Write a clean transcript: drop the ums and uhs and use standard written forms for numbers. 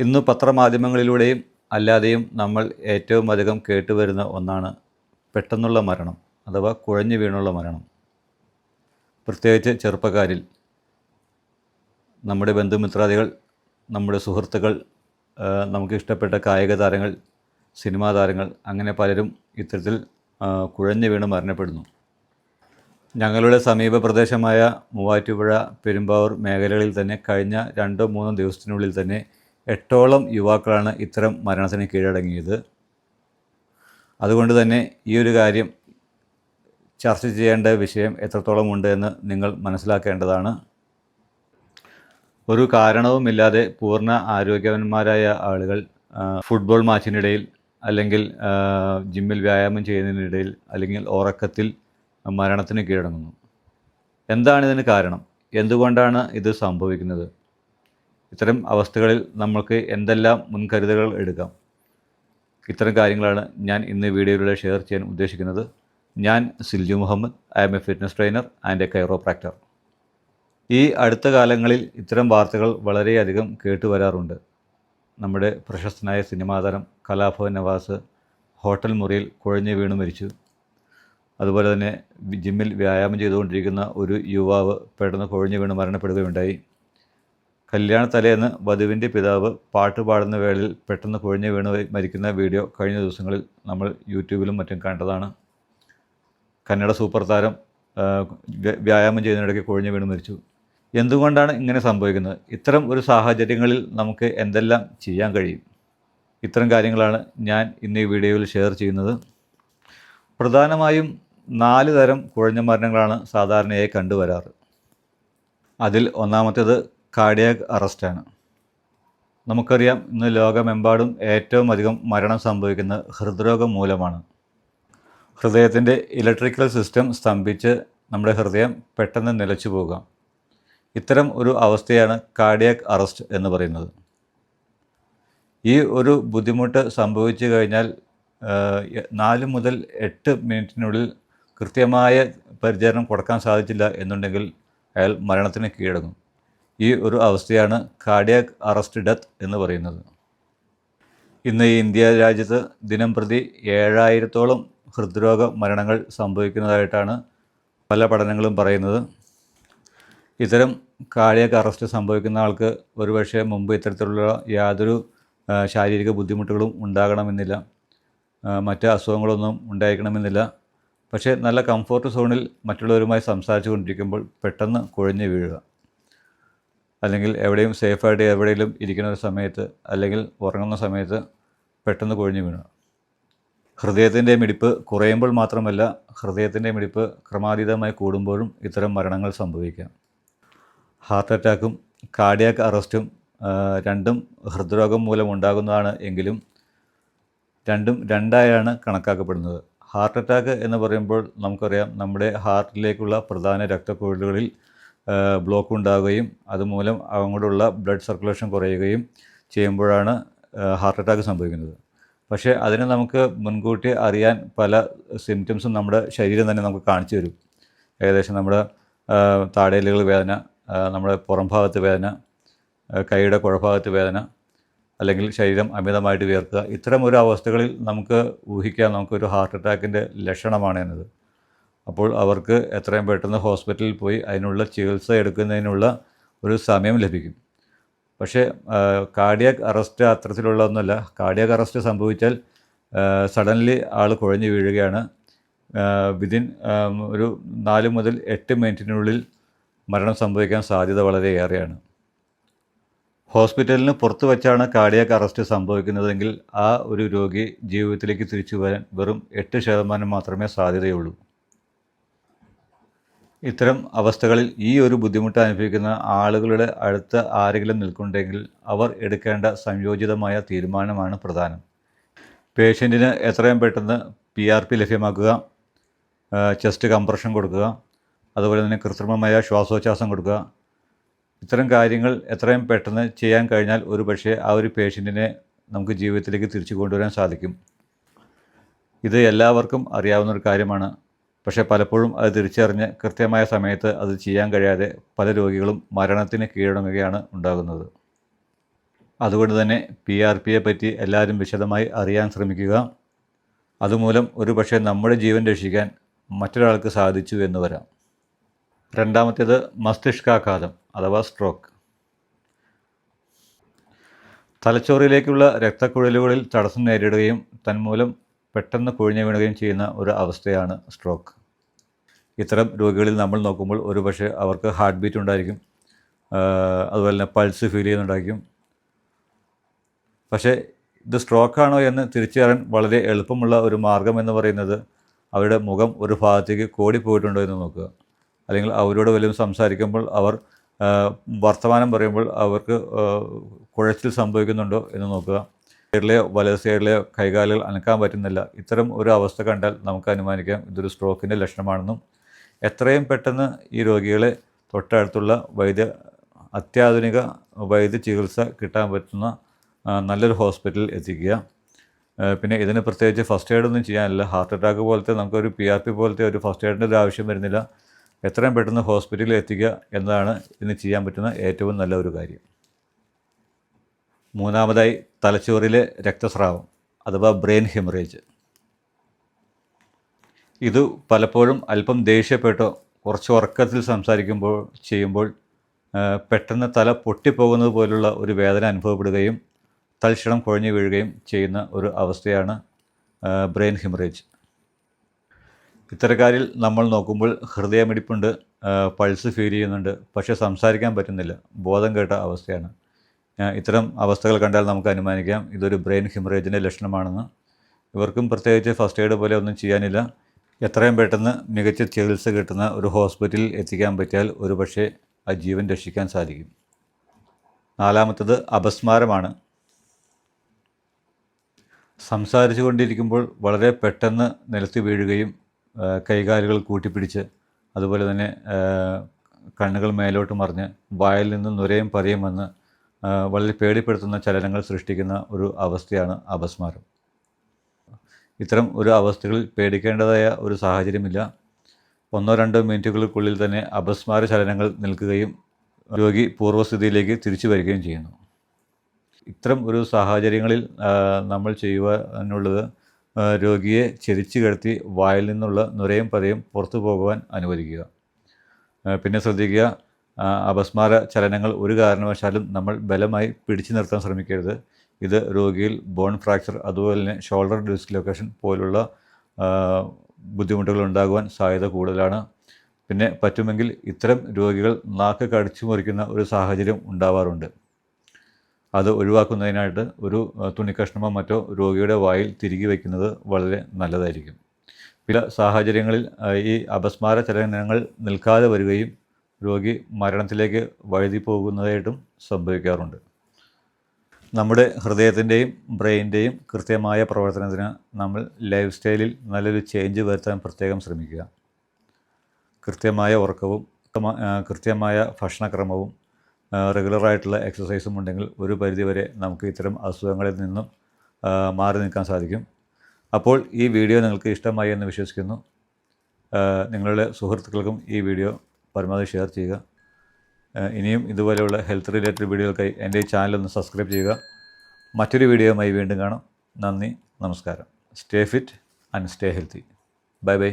ഇന്ന് പത്രമാധ്യമങ്ങളിലൂടെയും അല്ലാതെയും നമ്മൾ ഏറ്റവും അധികം കേട്ടുവരുന്ന ഒന്നാണ് പെട്ടെന്നുള്ള മരണം അഥവാ കുഴഞ്ഞു വീണുള്ള മരണം. പ്രത്യേകിച്ച് ചെറുപ്പക്കാരിൽ നമ്മുടെ ബന്ധുമിത്രാദികൾ, നമ്മുടെ സുഹൃത്തുക്കൾ, നമുക്ക് ഇഷ്ടപ്പെട്ട കായിക താരങ്ങൾ, സിനിമാ താരങ്ങൾ, അങ്ങനെ പലരും ഇത്തരത്തിൽ കുഴഞ്ഞു വീണ് മരണപ്പെടുന്നു. ഞങ്ങളുടെ സമീപ പ്രദേശമായ മൂവാറ്റുപുഴ, പെരുമ്പാവൂർ മേഖലകളിൽ തന്നെ കഴിഞ്ഞ 2-3 ദിവസത്തിനുള്ളിൽ തന്നെ 8ഓളം യുവാക്കളാണ് ഇത്തരം മരണത്തിന് കീഴടങ്ങിയത്. അതുകൊണ്ട് തന്നെ ഈ ഒരു കാര്യം ചർച്ച ചെയ്യേണ്ട വിഷയം എത്രത്തോളം ഉണ്ട് എന്ന് നിങ്ങൾ മനസ്സിലാക്കേണ്ടതാണ്. ഒരു കാരണവുമില്ലാതെ പൂർണ്ണ ആരോഗ്യവാന്മാരായ ആളുകൾ ഫുട്ബോൾ മാച്ചിനിടയിൽ, അല്ലെങ്കിൽ ജിമ്മിൽ വ്യായാമം ചെയ്യുന്നതിനിടയിൽ, അല്ലെങ്കിൽ ഉറക്കത്തിൽ മരണത്തിന് കീഴടങ്ങുന്നു. എന്താണ് ഇതിന് കാരണം? എന്തുകൊണ്ടാണ് ഇത് സംഭവിക്കുന്നത്? ഇത്തരം അവസ്ഥകളിൽ നമുക്ക് എന്തെല്ലാം മുൻകരുതലുകൾ എടുക്കാം? ഇത്തരം കാര്യങ്ങളാണ് ഞാൻ ഇന്ന് വീഡിയോയിലൂടെ ഷെയർ ചെയ്യാൻ ഉദ്ദേശിക്കുന്നത്. ഞാൻ Silju Muhammad. I am a fitness trainer and a chiropractor. ഈ അടുത്ത കാലങ്ങളിൽ ഇത്തരം വാർത്തകൾ വളരെയധികം കേട്ടുവരാറുണ്ട്. നമ്മുടെ പ്രശസ്തനായ സിനിമാ താരം കലാഭവൻ നവാസ് ഹോട്ടൽ മുറിയിൽ കുഴഞ്ഞു വീണു മരിച്ചു. അതുപോലെ തന്നെ ജിമ്മിൽ വ്യായാമം ചെയ്തുകൊണ്ടിരിക്കുന്ന ഒരു യുവാവ് പെട്ടെന്ന് കുഴഞ്ഞു വീണ് മരണപ്പെടുകയുണ്ടായി. കല്യാണ തലേന്ന് വധുവിൻ്റെ പിതാവ് പാട്ട് പാടുന്ന വേളയിൽ പെട്ടെന്ന് കുഴഞ്ഞു വീണ് മരിക്കുന്ന വീഡിയോ കഴിഞ്ഞ ദിവസങ്ങളിൽ നമ്മൾ യൂട്യൂബിലും മറ്റും കണ്ടതാണ്. കന്നഡ സൂപ്പർ താരം വ്യായാമം ചെയ്യുന്നതിനിടയ്ക്ക് കുഴഞ്ഞു വീണ് മരിച്ചു. എന്തുകൊണ്ടാണ് ഇങ്ങനെ സംഭവിക്കുന്നത്? ഇത്തരം ഒരു സാഹചര്യങ്ങളിൽ നമുക്ക് എന്തെല്ലാം ചെയ്യാൻ കഴിയും? ഇത്തരം കാര്യങ്ങളാണ് ഞാൻ ഇന്ന് ഈ വീഡിയോയിൽ ഷെയർ ചെയ്യുന്നത്. പ്രധാനമായും 4 തരം കുഴഞ്ഞ മരണങ്ങളാണ് സാധാരണയായി കണ്ടുവരാറ്. അതിൽ ഒന്നാമത്തേത് കാർഡിയാക് അറസ്റ്റാണ്. നമുക്കറിയാം, ഇന്ന് ലോകമെമ്പാടും ഏറ്റവും അധികം മരണം സംഭവിക്കുന്നത് ഹൃദ്രോഗം മൂലമാണ്. ഹൃദയത്തിൻ്റെ ഇലക്ട്രിക്കൽ സിസ്റ്റം സ്തംഭിച്ച് നമ്മുടെ ഹൃദയം പെട്ടെന്ന് നിലച്ചു പോകുക. ഇത്തരം ഒരു അവസ്ഥയാണ് കാർഡിയാക് അറസ്റ്റ് എന്ന് പറയുന്നത്. ഈ ഒരു ബുദ്ധിമുട്ട് സംഭവിച്ചു കഴിഞ്ഞാൽ 4 മുതൽ 8 മിനിറ്റിനുള്ളിൽ കൃത്യമായ പരിചരണം കൊടുക്കാൻ സാധിച്ചില്ല എന്നുണ്ടെങ്കിൽ അയാൾ മരണത്തിന് കീഴടങ്ങും. ഈ ഒരു അവസ്ഥയാണ് കാർഡിയാക് അറസ്റ്റ് ഡെത്ത് എന്ന് പറയുന്നത്. ഇന്ന് ഈ ഇന്ത്യ രാജ്യത്ത് ദിനം പ്രതി 7000-ഓളം ഹൃദ്രോഗ മരണങ്ങൾ സംഭവിക്കുന്നതായിട്ടാണ് പല പഠനങ്ങളും പറയുന്നത്. ഇത്തരം കാർഡിയാക് അറസ്റ്റ് സംഭവിക്കുന്ന ആൾക്ക് ഒരുപക്ഷെ മുമ്പ് ഇത്തരത്തിലുള്ള യാതൊരു ശാരീരിക ബുദ്ധിമുട്ടുകളും ഉണ്ടാകണമെന്നില്ല, മറ്റ് അസുഖങ്ങളൊന്നും ഉണ്ടായിരിക്കണമെന്നില്ല. പക്ഷേ നല്ല കംഫോർട്ട് സോണിൽ മറ്റുള്ളവരുമായി സംസാരിച്ചു കൊണ്ടിരിക്കുമ്പോൾ പെട്ടെന്ന് കുഴഞ്ഞു വീഴുക, അല്ലെങ്കിൽ എവിടെയും സേഫായിട്ട് എവിടെയെങ്കിലും ഇരിക്കുന്ന ഒരു സമയത്ത്, അല്ലെങ്കിൽ ഉറങ്ങുന്ന സമയത്ത് പെട്ടെന്ന് കുഴഞ്ഞു വീഴുക. ഹൃദയത്തിൻ്റെ മിടിപ്പ് കുറയുമ്പോൾ മാത്രമല്ല, ഹൃദയത്തിൻ്റെ മിടിപ്പ് ക്രമാതീതമായി കൂടുമ്പോഴും ഇത്തരം മരണങ്ങൾ സംഭവിക്കാം. ഹാർട്ട് അറ്റാക്കും കാർഡിയാക് അറസ്റ്റും രണ്ടും ഹൃദ്രോഗം മൂലം ഉണ്ടാകുന്നതാണ് എങ്കിലും രണ്ടും രണ്ടായാണ് കണക്കാക്കപ്പെടുന്നത്. ഹാർട്ട് അറ്റാക്ക് എന്ന് പറയുമ്പോൾ നമുക്കറിയാം, നമ്മുടെ ഹാർട്ടിലേക്കുള്ള പ്രധാന രക്തക്കുഴലുകളിൽ ബ്ലോക്ക് ഉണ്ടാകുകയും അതുമൂലം അങ്ങോട്ടുള്ള ബ്ലഡ് സർക്കുലേഷൻ കുറയുകയും ചെയ്യുമ്പോഴാണ് ഹാർട്ട് അറ്റാക്ക് സംഭവിക്കുന്നത്. പക്ഷേ അതിന് നമുക്ക് മുൻകൂട്ടി അറിയാൻ പല സിംറ്റംസും നമ്മുടെ ശരീരം തന്നെ നമുക്ക് കാണിച്ചു തരും. ഏകദേശം നമ്മുടെ താടേലുകൾ വേദന, നമ്മുടെ പുറം ഭാഗത്ത് വേദന, കൈയുടെ കുഴഭാഗത്ത് വേദന, അല്ലെങ്കിൽ ശരീരം അമിതമായിട്ട് വിയർക്കുക. ഇത്തരം ഒരു അവസ്ഥകളിൽ നമുക്ക് ഊഹിക്കാം നമുക്കൊരു ഹാർട്ട് അറ്റാക്കിൻ്റെ ലക്ഷണമാണ് എന്നത്. അപ്പോൾ അവർക്ക് എത്രയും പെട്ടെന്ന് ഹോസ്പിറ്റലിൽ പോയി അതിനുള്ള ചികിത്സ എടുക്കുന്നതിനുള്ള ഒരു സമയം ലഭിക്കും. പക്ഷേ കാർഡിയാക് അറസ്റ്റ് അത്തരത്തിലുള്ള ഒന്നുമല്ല. കാർഡിയാക് അറസ്റ്റ് സംഭവിച്ചാൽ സഡൻലി ആൾ കുഴഞ്ഞു വീഴുകയാണ്. വിതിൻ ഒരു 4 മുതൽ 8 മിനിറ്റിനുള്ളിൽ മരണം സംഭവിക്കാൻ സാധ്യത വളരെയേറെയാണ്. ഹോസ്പിറ്റലിന് പുറത്ത് വെച്ചാണ് കാർഡിയാക് അറസ്റ്റ് സംഭവിക്കുന്നതെങ്കിൽ ആ ഒരു രോഗി ജീവിതത്തിലേക്ക് തിരിച്ചു വരാൻ വെറും 8% മാത്രമേ സാധ്യതയുള്ളൂ. ഇത്തരം അവസ്ഥകളിൽ ഈ ഒരു ബുദ്ധിമുട്ട് അനുഭവിക്കുന്ന ആളുകളുടെ അടുത്ത് ആരെങ്കിലും നിൽക്കുന്നുണ്ടെങ്കിൽ അവർ എടുക്കേണ്ട സംയോജിതമായ തീരുമാനമാണ് പ്രധാനം. പേഷ്യൻറ്റിന് എത്രയും പെട്ടെന്ന് PRP ലഭ്യമാക്കുക, ചെസ്റ്റ് കംപ്രഷൻ കൊടുക്കുക, അതുപോലെ തന്നെ കൃത്രിമമായ ശ്വാസോച്ഛ്വാസം കൊടുക്കുക. ഇത്തരം കാര്യങ്ങൾ എത്രയും പെട്ടെന്ന് ചെയ്യാൻ കഴിഞ്ഞാൽ ഒരു പക്ഷേ ആ ഒരു പേഷ്യൻറ്റിനെ നമുക്ക് ജീവിതത്തിലേക്ക് തിരിച്ചു കൊണ്ടുവരാൻ സാധിക്കും. ഇത് എല്ലാവർക്കും അറിയാവുന്നൊരു കാര്യമാണ്. പക്ഷേ പലപ്പോഴും അത് തിരിച്ചറിഞ്ഞ് കൃത്യമായ സമയത്ത് അത് ചെയ്യാൻ കഴിയാതെ പല രോഗികളും മരണത്തിന് കീഴടങ്ങുകയാണ് ഉണ്ടാകുന്നത്. അതുകൊണ്ട് തന്നെ PRPയെ പറ്റി എല്ലാവരും വിശദമായി അറിയാൻ ശ്രമിക്കുക. അതുമൂലം ഒരുപക്ഷെ നമ്മുടെ ജീവൻ രക്ഷിക്കാൻ മറ്റൊരാൾക്ക് സാധിച്ചു എന്ന് വരാം. രണ്ടാമത്തേത് മസ്തിഷ്കാഘാതം അഥവാ സ്ട്രോക്ക്. തലച്ചോറിലേക്കുള്ള രക്തക്കുഴലുകളിൽ തടസ്സം നേരിടുകയും തന്മൂലം പെട്ടെന്ന് കുഴിഞ്ഞു വീഴുകയും ചെയ്യുന്ന ഒരു അവസ്ഥയാണ് സ്ട്രോക്ക്. ഇത്തരം രോഗികളിൽ നമ്മൾ നോക്കുമ്പോൾ ഒരുപക്ഷെ അവർക്ക് ഹാർട്ട് ബീറ്റ് ഉണ്ടായിരിക്കും, അതുപോലെ തന്നെ പൾസ് ഫീൽ ചെയ്യുന്നുണ്ടായിരിക്കും. പക്ഷേ ഇത് സ്ട്രോക്കാണോ എന്ന് തിരിച്ചറിയാൻ വളരെ എളുപ്പമുള്ള ഒരു മാർഗം എന്ന് പറയുന്നത് അവരുടെ മുഖം ഒരു ഭാഗത്തേക്ക് കോടിപ്പോയിട്ടുണ്ടോ എന്ന് നോക്കുക. അല്ലെങ്കിൽ അവരോട് വല്ലതും സംസാരിക്കുമ്പോൾ അവർ വർത്തമാനം പറയുമ്പോൾ അവർക്ക് കുഴച്ചിൽ സംഭവിക്കുന്നുണ്ടോ എന്ന് നോക്കുക. സൈഡിലെയോ വലത് സൈഡിലെയോ കൈകാലുകൾ അനക്കാൻ പറ്റുന്നില്ല. ഇത്തരം ഒരു അവസ്ഥ കണ്ടാൽ നമുക്ക് അനുമാനിക്കാം ഇതൊരു സ്ട്രോക്കിൻ്റെ ലക്ഷണമാണെന്നും എത്രയും പെട്ടെന്ന് ഈ രോഗികളെ തൊട്ടടുത്തുള്ള അത്യാധുനിക വൈദ്യ ചികിത്സ കിട്ടാൻ പറ്റുന്ന നല്ലൊരു ഹോസ്പിറ്റലിൽ എത്തിക്കുക. പിന്നെ ഇതിന് പ്രത്യേകിച്ച് ഫസ്റ്റ് എയ്ഡൊന്നും ചെയ്യാനില്ല. ഹാർട്ട് അറ്റാക്ക് പോലത്തെ നമുക്കൊരു PRP പോലത്തെ ഒരു ഫസ്റ്റ് എയ്ഡിൻ്റെ ഒരു ആവശ്യം വരുന്നില്ല. എത്രയും പെട്ടെന്ന് ഹോസ്പിറ്റലിൽ എത്തിക്കുക എന്നതാണ് ഇതിന് ചെയ്യാൻ പറ്റുന്ന ഏറ്റവും നല്ല ഒരു കാര്യം. മൂന്നാമതായി തലച്ചോറിലെ രക്തസ്രാവം അഥവാ ബ്രെയിൻ ഹെമറേജ്. ഇത് പലപ്പോഴും അല്പം ദേഷ്യപ്പെട്ടോ കുറച്ച് ഉറക്കത്തിൽ ചെയ്യുമ്പോൾ പെട്ടെന്ന് തല പൊട്ടിപ്പോകുന്നത് പോലുള്ള ഒരു വേദന അനുഭവപ്പെടുകയും തൽക്ഷണം കുഴഞ്ഞു വീഴുകയും ചെയ്യുന്ന ഒരു അവസ്ഥയാണ് ബ്രെയിൻ ഹെമറേജ്. ഇത്തരക്കാരിൽ നമ്മൾ നോക്കുമ്പോൾ ഹൃദയമിടിപ്പുണ്ട്, പൾസ് ഫീൽ ചെയ്യുന്നുണ്ട്, പക്ഷേ സംസാരിക്കാൻ പറ്റുന്നില്ല, ബോധം കേട്ട അവസ്ഥയാണ്. ഇത്തരം അവസ്ഥകൾ കണ്ടാൽ നമുക്ക് അനുമാനിക്കാം ഇതൊരു ബ്രെയിൻ ഹെമറേജിൻ്റെ ലക്ഷണമാണെന്ന്. ഇവർക്കും പ്രത്യേകിച്ച് ഫസ്റ്റ് എയ്ഡ് പോലെ ഒന്നും ചെയ്യാനില്ല. എത്രയും പെട്ടെന്ന് മികച്ച ചികിത്സ കിട്ടുന്ന ഒരു ഹോസ്പിറ്റലിൽ എത്തിക്കാൻ പറ്റിയാൽ ഒരുപക്ഷെ ആ ജീവൻ രക്ഷിക്കാൻ സാധിക്കും. നാലാമത്തത് അപസ്മാരമാണ്. സംസാരിച്ചു കൊണ്ടിരിക്കുമ്പോൾ വളരെ പെട്ടെന്ന് നിലത്ത് വീഴുകയും കൈകാലുകൾ കൂട്ടിപ്പിടിച്ച് അതുപോലെ തന്നെ കണ്ണുകൾ മേലോട്ട് മറിഞ്ഞ് വായിൽ നിന്ന് നുരയും പതയും വന്ന് വളരെ പേടിപ്പെടുത്തുന്ന ചലനങ്ങൾ സൃഷ്ടിക്കുന്ന ഒരു അവസ്ഥയാണ് അപസ്മാരം. ഇത്തരം ഒരു അവസ്ഥകളിൽ പേടിക്കേണ്ടതായ ഒരു സാഹചര്യമില്ല. 1-2 മിനിറ്റുകൾക്കുള്ളിൽ തന്നെ അപസ്മാര ചലനങ്ങൾ നിൽക്കുകയും രോഗി പൂർവ്വസ്ഥിതിയിലേക്ക് തിരിച്ചു വരികയും ചെയ്യുന്നു. ഇത്തരം ഒരു സാഹചര്യങ്ങളിൽ നമ്മൾ ചെയ്യുവാനുള്ളത് രോഗിയെ ചെരിച്ചു കിടത്തി വായിൽ നിന്നുള്ള നുരയും പതയും പുറത്തു പോകുവാൻ അനുവദിക്കുക. പിന്നെ ശ്രദ്ധിക്കുക, അപസ്മാര ചലനങ്ങൾ ഒരു കാരണവശാലും നമ്മൾ ബലമായി പിടിച്ചു നിർത്താൻ ശ്രമിക്കരുത്. ഇത് രോഗിയിൽ ബോൺ ഫ്രാക്ചർ അതുപോലെ തന്നെ ഷോൾഡർ ഡിസ്ലൊക്കേഷൻ പോലുള്ള ബുദ്ധിമുട്ടുകൾ ഉണ്ടാകുവാൻ സാധ്യത കൂടുതലാണ്. പിന്നെ പറ്റുമെങ്കിൽ ഇത്തരം രോഗികൾ നാക്ക് കടിച്ചു മുറിക്കുന്ന ഒരു സാഹചര്യം ഉണ്ടാവാറുണ്ട്. അത് ഒഴിവാക്കുന്നതിനായിട്ട് ഒരു തുണിക്കഷ്ണമോ മറ്റോ രോഗിയുടെ വായിൽ തിരികെ വയ്ക്കുന്നത് വളരെ നല്ലതായിരിക്കും. ചില സാഹചര്യങ്ങളിൽ ഈ അപസ്മാര ചലനങ്ങൾ നിൽക്കാതെ വരികയും രോഗി മരണത്തിലേക്ക് വഴുതി പോകുന്നതായിട്ടും സംഭവിക്കാറുണ്ട്. നമ്മുടെ ഹൃദയത്തിൻ്റെയും ബ്രെയിൻ്റെയും കൃത്യമായ പ്രവർത്തനത്തിന് നമ്മൾ ലൈഫ് സ്റ്റൈലിൽ നല്ലൊരു ചേഞ്ച് വരുത്താൻ പ്രത്യേകം ശ്രമിക്കുക. കൃത്യമായ ഉറക്കവും കൃത്യമായ ഭക്ഷണക്രമവും റെഗുലറായിട്ടുള്ള എക്സസൈസും ഉണ്ടെങ്കിൽ ഒരു പരിധിവരെ നമുക്ക് ഇത്തരം അസുഖങ്ങളിൽ നിന്നും മാറി നിൽക്കാൻ സാധിക്കും. അപ്പോൾ ഈ വീഡിയോ നിങ്ങൾക്ക് ഇഷ്ടമായി എന്ന് വിശ്വസിക്കുന്നു. നിങ്ങളുടെ സുഹൃത്തുക്കൾക്കും ഈ വീഡിയോ പരമാവധി ഷെയർ ചെയ്യുക. ഇനിയും ഇതുപോലെയുള്ള ഹെൽത്ത് റിലേറ്റഡ് വീഡിയോകൾക്കായി എൻ്റെ ഈ ചാനൽ ഒന്ന് സബ്സ്ക്രൈബ് ചെയ്യുക. മറ്റൊരു വീഡിയോയുമായി വീണ്ടും കാണാം. നന്ദി, നമസ്കാരം. Stay fit and stay healthy. Bye bye.